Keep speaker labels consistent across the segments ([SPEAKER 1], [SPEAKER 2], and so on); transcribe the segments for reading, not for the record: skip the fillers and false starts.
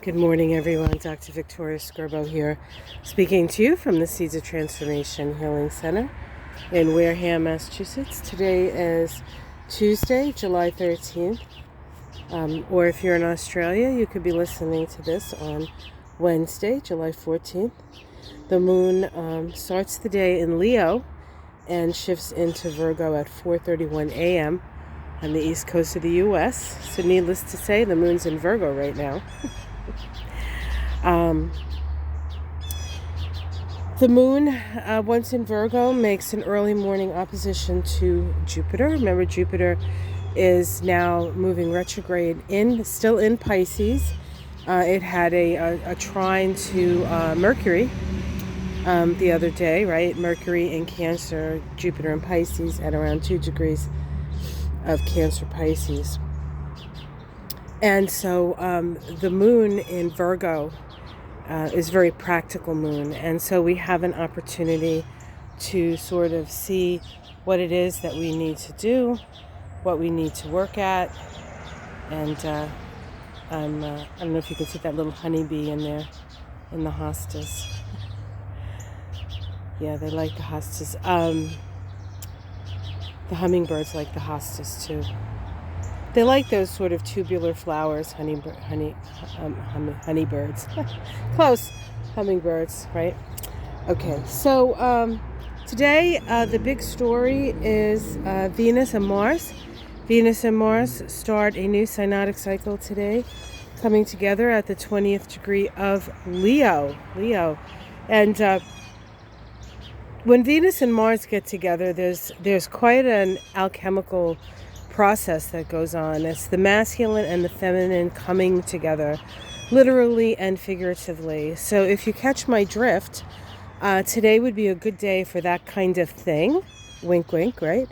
[SPEAKER 1] Good morning, everyone. Dr. Victoria Skirbo here, speaking to you from the Seeds of Transformation Healing Center in Wareham, Massachusetts. Today is Tuesday, July 13th. Or if you're in Australia, you could be listening to this on Wednesday, July 14th. The moon starts the day in Leo and shifts into Virgo at 4:31 a.m. on the east coast of the U.S. So needless to say, the moon's in Virgo right now. The moon, once in Virgo, makes an early morning opposition to Jupiter. Remember, Jupiter is now moving retrograde still in Pisces. It had a trine to Mercury the other day, right? Mercury in Cancer, Jupiter in Pisces at around 2 degrees of Cancer Pisces. And so the moon in Virgo is a very practical moon, and so we have an opportunity to sort of see what it is that we need to do, what we need to work at. And I don't know if you can see that little honeybee in there in the hostas. Yeah, they like the hostas. The hummingbirds like the hostas too. They like those sort of tubular flowers, honeybirds. Close, hummingbirds, right? Okay, so today the big story is Venus and Mars. Venus and Mars start a new synodic cycle today, coming together at the 20th degree of Leo. And when Venus and Mars get together, there's quite an alchemical process that goes on. It's the masculine and the feminine coming together, literally and figuratively. So if you catch my drift, today would be a good day for that kind of thing. Wink, wink, right?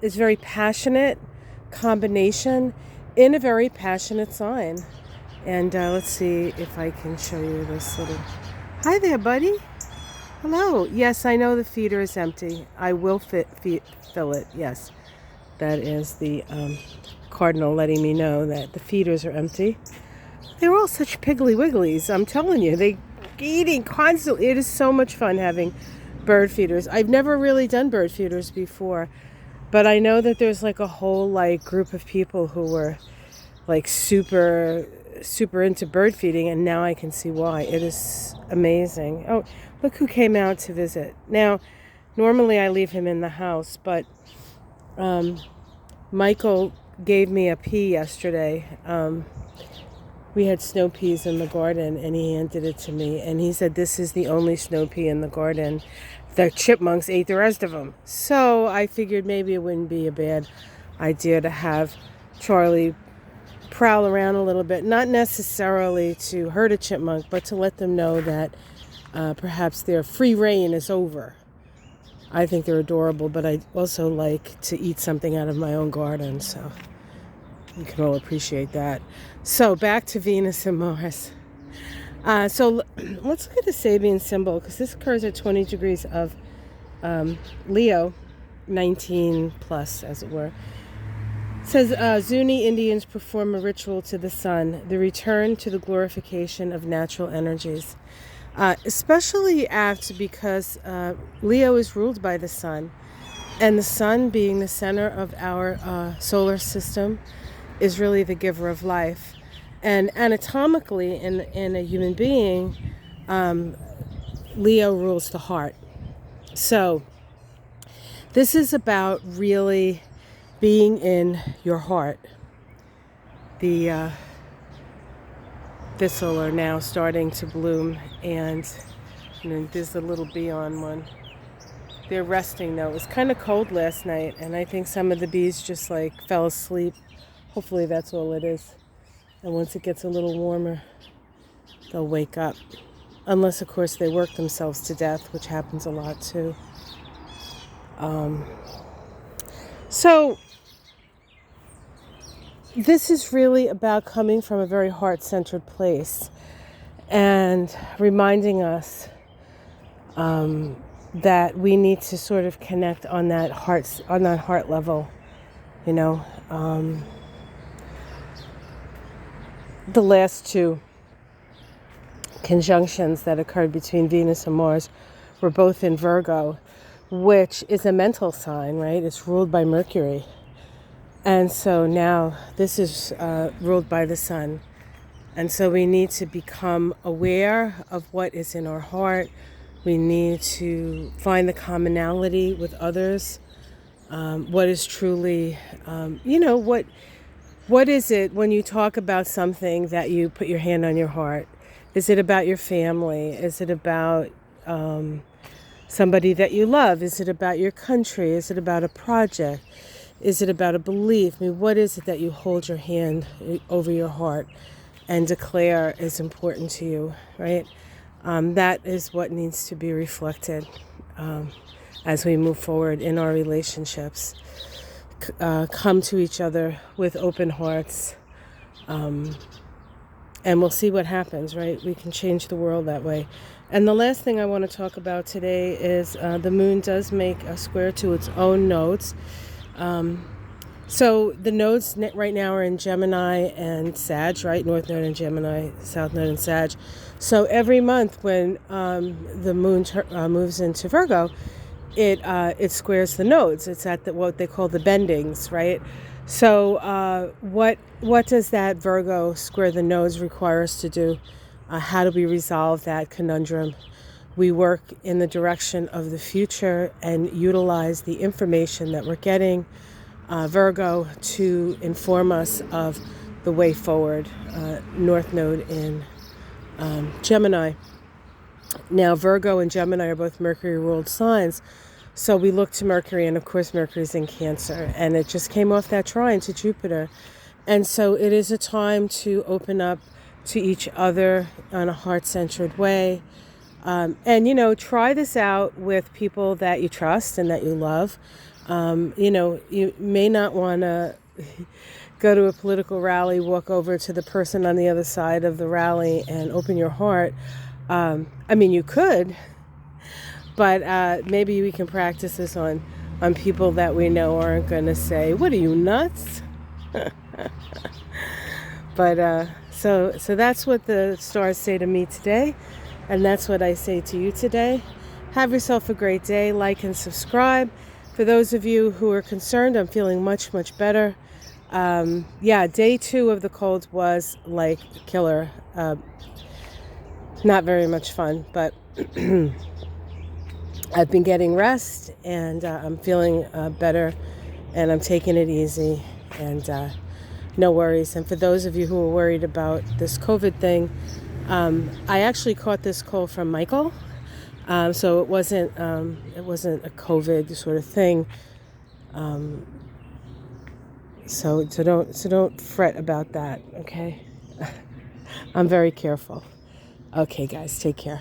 [SPEAKER 1] It's very passionate combination in a very passionate sign. And let's see if I can show you this little... Hi there, buddy. Hello. Yes, I know the feeder is empty. I will fill it, yes. That is the cardinal letting me know that the feeders are empty. They're all such piggly wigglies. I'm telling you, they eating constantly. It is so much fun having bird feeders. I've never really done bird feeders before, but I know that there's like a whole group of people who were like super into bird feeding, and now I can see why. It is amazing. Oh, look who came out to visit. Now, normally I leave him in the house, but Michael gave me a pea yesterday. We had snow peas in the garden, and he handed it to me, and he said, this is the only snow pea in the garden. The chipmunks ate the rest of them. So I figured maybe it wouldn't be a bad idea to have Charlie prowl around a little bit, not necessarily to hurt a chipmunk, but to let them know that perhaps their free reign is over. I think they're adorable, but I also like to eat something out of my own garden, so you can all appreciate that. So back to Venus and Mars. So let's look at the Sabian symbol, because this occurs at 20 degrees of Leo, 19 plus, as it were. It says, Zuni Indians perform a ritual to the sun, the return to the glorification of natural energies. Especially apt because Leo is ruled by the sun, and the sun, being the center of our solar system, is really the giver of life. And anatomically, in a human being, Leo rules the heart. So this is about really being in your heart. The thistle are now starting to bloom, and there's a little bee on one. They're resting though. It was kind of cold last night, and I think some of the bees just fell asleep. Hopefully that's all it is. And once it gets a little warmer, they'll wake up. Unless, of course, they work themselves to death, which happens a lot too. So this is really about coming from a very heart-centered place and reminding us that we need to sort of connect on that heart level, the last two conjunctions that occurred between Venus and Mars were both in Virgo, which is a mental sign, right? It's ruled by Mercury. And so now this is ruled by the sun. And so we need to become aware of what is in our heart. We need to find the commonality with others. What is truly, what is it when you talk about something that you put your hand on your heart? Is it about your family? Is it about somebody that you love? Is it about your country? Is it about a project? Is it about a belief? I mean, what is it that you hold your hand over your heart and declare is important to you, right? That is what needs to be reflected as we move forward in our relationships. Come to each other with open hearts, and we'll see what happens, right? We can change the world that way. And the last thing I want to talk about today is the moon does make a square to its own nodes. So the nodes right now are in Gemini and Sag, right? North node in Gemini, South node in Sag. So every month when the moon moves into Virgo, it squares the nodes. It's at what they call the bendings, right? So what does that Virgo square the nodes require us to do? How do we resolve that conundrum? We work in the direction of the future and utilize the information that we're getting, Virgo, to inform us of the way forward. North node in Gemini. Now, Virgo and Gemini are both Mercury-ruled signs, so we look to Mercury, and of course Mercury's in Cancer, and it just came off that trine to Jupiter. And so it is a time to open up to each other in a heart-centered way. And, try this out with people that you trust and that you love. You may not want to go to a political rally, walk over to the person on the other side of the rally and open your heart. You could, but maybe we can practice this on people that we know aren't going to say, "What are you, nuts?" But so that's what the stars say to me today, and that's what I say to you today. Have yourself a great day. Like and subscribe. For those of you who are concerned, I'm feeling much, much better. Day 2 of the cold was like killer. Not very much fun, but I've been getting rest, and I'm feeling better, and I'm taking it easy, and no worries. And for those of you who are worried about this COVID thing, I actually caught this cold from Michael, so it wasn't a COVID sort of thing. So don't fret about that, okay? I'm very careful. Okay, guys, take care.